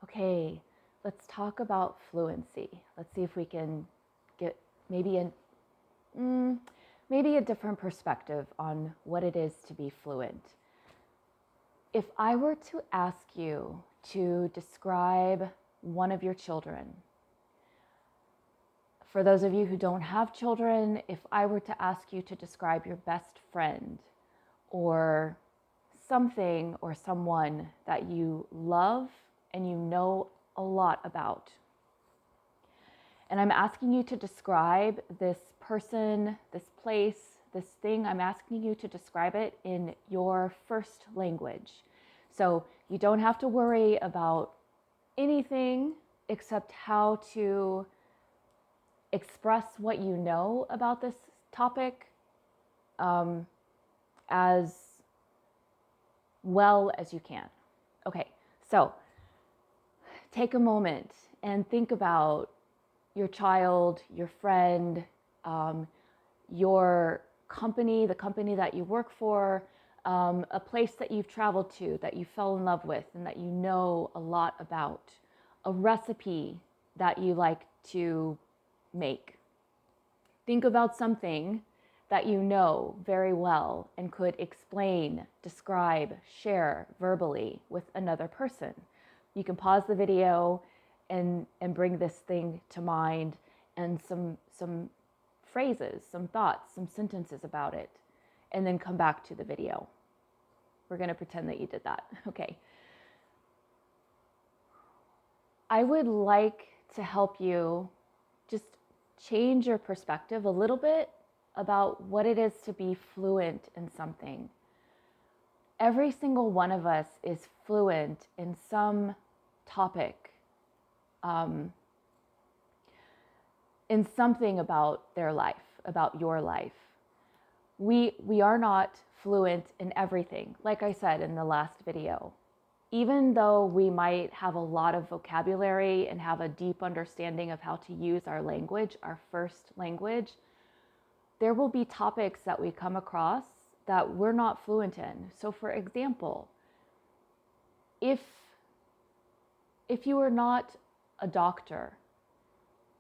Okay, let's talk about fluency. Let's see if we can get maybe maybe a different perspective on what it is to be fluent. If I were to ask you to describe one of your children, for those of you who don't have children, if I were to ask you to describe your best friend or something or someone that you love and you know a lot about, and I'm asking you to describe this person, this place, this thing, I'm asking you to describe it in your first language. So you don't have to worry about anything except how to express what you know about this topic as well as you can. Okay, so take a moment and think about your child, your friend, your company, the company that you work for, a place that you've traveled to, that you fell in love with and that you know a lot about, a recipe that you like to make. Think about something that you know very well and could explain, describe, share verbally with another person. You can pause the video and bring this thing to mind and some phrases, some thoughts, some sentences about it, and then come back to the video. We're going to pretend that you did that. Okay. I would like to help you just change your perspective a little bit about what it is to be fluent in something. Every single one of us is fluent in some topic, in something about their life, about your life. We are not fluent in everything, like I said in the last video. Even though we might have a lot of vocabulary and have a deep understanding of how to use our language, our first language, there will be topics that we come across that we're not fluent in. So for example, if you are not a doctor,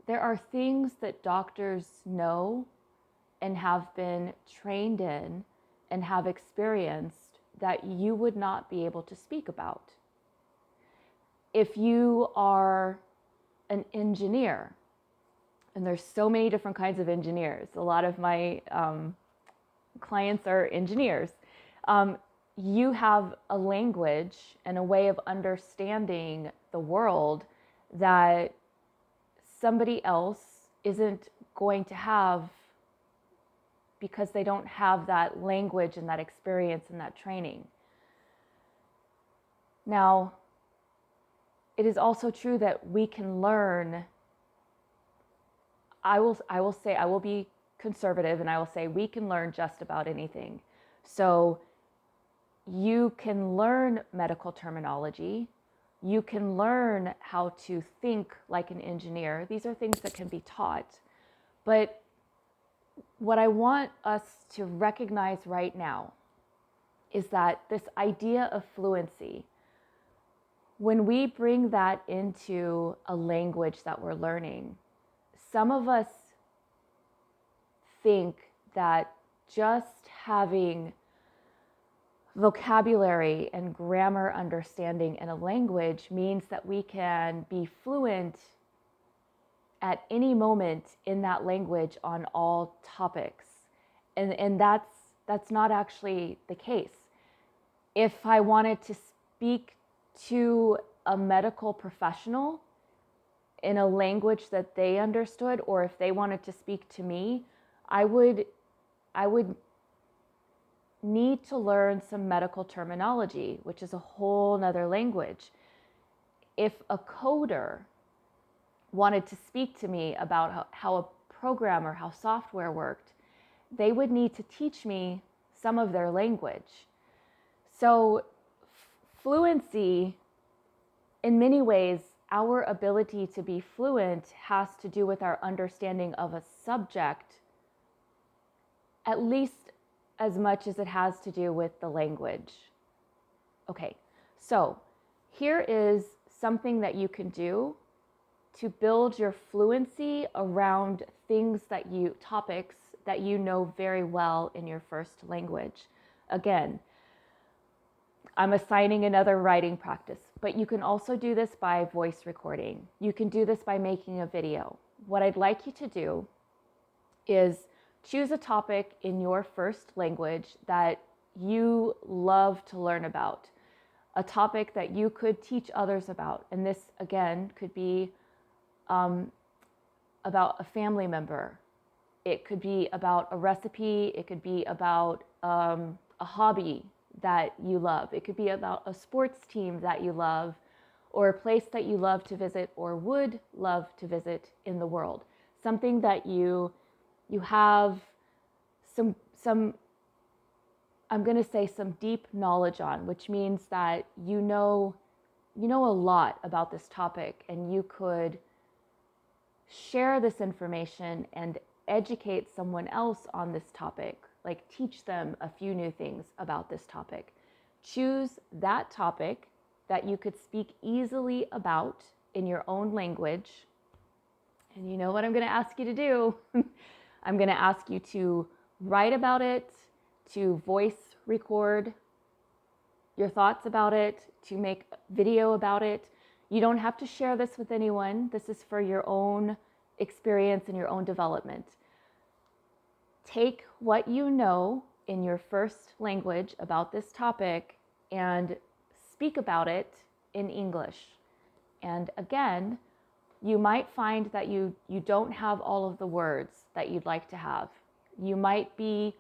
there are things that doctors know and have been trained in and have experienced that you would not be able to speak about. If you are an engineer, and there's so many different kinds of engineers, a lot of my clients are engineers, you have a language and a way of understanding the world that somebody else isn't going to have because they don't have that language and that experience and that training. Now, it is also true that we can learn. I will be conservative and I will say we can learn just about anything. So you can learn medical terminology. You can learn how to think like an engineer. These are things that can be taught. But what I want us to recognize right now is that this idea of fluency, when we bring that into a language that we're learning, some of us think that just having vocabulary and grammar understanding in a language means that we can be fluent at any moment in that language on all topics. And that's not actually the case. If I wanted to speak to a medical professional in a language that they understood, or if they wanted to speak to me, I would need to learn some medical terminology, which is a whole nother language. If a coder wanted to speak to me about how a program or how software worked, they would need to teach me some of their language. So fluency, in many ways, our ability to be fluent has to do with our understanding of a subject, at least as much as it has to do with the language. Okay, so here is something that you can do to build your fluency around topics that you know very well in your first language. Again, I'm assigning another writing practice, but you can also do this by voice recording. You can do this by making a video. What I'd like you to do is choose a topic in your first language that you love to learn about, a topic that you could teach others about. And this, again, could be about a family member. It could be about a recipe. It could be about a hobby that you love. It could be about a sports team that you love, or a place that you love to visit or would love to visit in the world. Something that you have some I'm going to say some deep knowledge on, which means that you know a lot about this topic, and you could share this information and educate someone else on this topic, like teach them a few new things about this topic. Choose that topic that you could speak easily about in your own language. And you know what I'm going to ask you to do? I'm going to ask you to write about it, to voice record your thoughts about it, to make a video about it. You don't have to share this with anyone. This is for your own experience and your own development. Take what you know in your first language about this topic and speak about it in English. And again, you might find that you don't have all of the words that you'd like to have. You might feel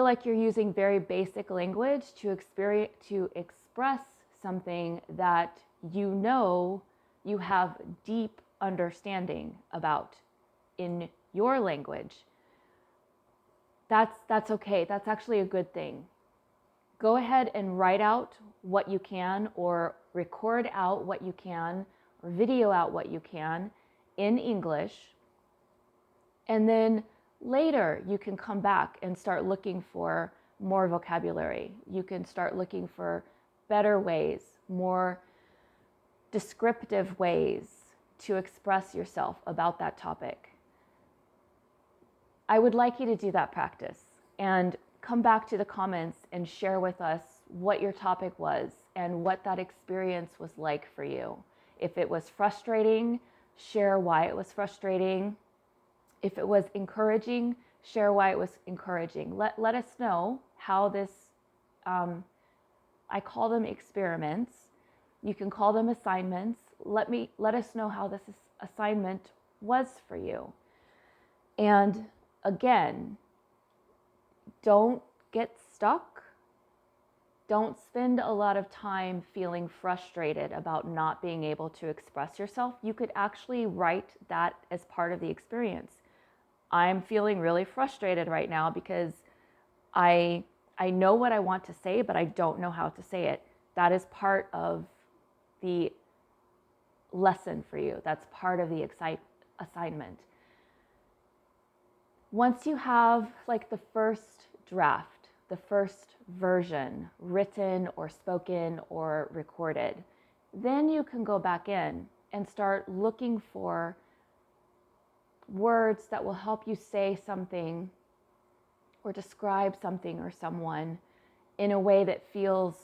like you're using very basic language to express something that you know you have deep understanding about in your language. That's okay. That's actually a good thing. Go ahead and write out what you can, or record out what you can, or video out what you can in English. And then later you can come back and start looking for more vocabulary. You can start looking for better ways, more descriptive ways to express yourself about that topic. I would like you to do that practice and come back to the comments and share with us what your topic was and what that experience was like for you. If it was frustrating, share why it was frustrating. If it was encouraging, share why it was encouraging. Let us know how this, I call them experiments. You can call them assignments. Let us know how this assignment was for you. And again, don't get stuck. Don't spend a lot of time feeling frustrated about not being able to express yourself. You could actually write that as part of the experience. I'm feeling really frustrated right now because I know what I want to say, but I don't know how to say it. That is part of the lesson for you. That's part of the assignment. Once you have like the first draft, the first version written or spoken or recorded, then you can go back in and start looking for words that will help you say something or describe something or someone in a way that feels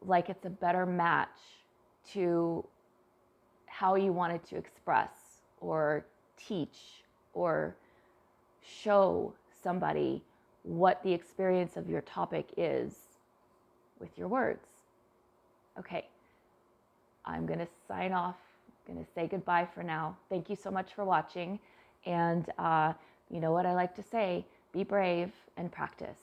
like it's a better match to how you wanted to express or teach or show somebody what the experience of your topic is with your words. Okay, I'm going to sign off. I'm going to say goodbye for now. Thank you so much for watching. And you know what I like to say, be brave and practice.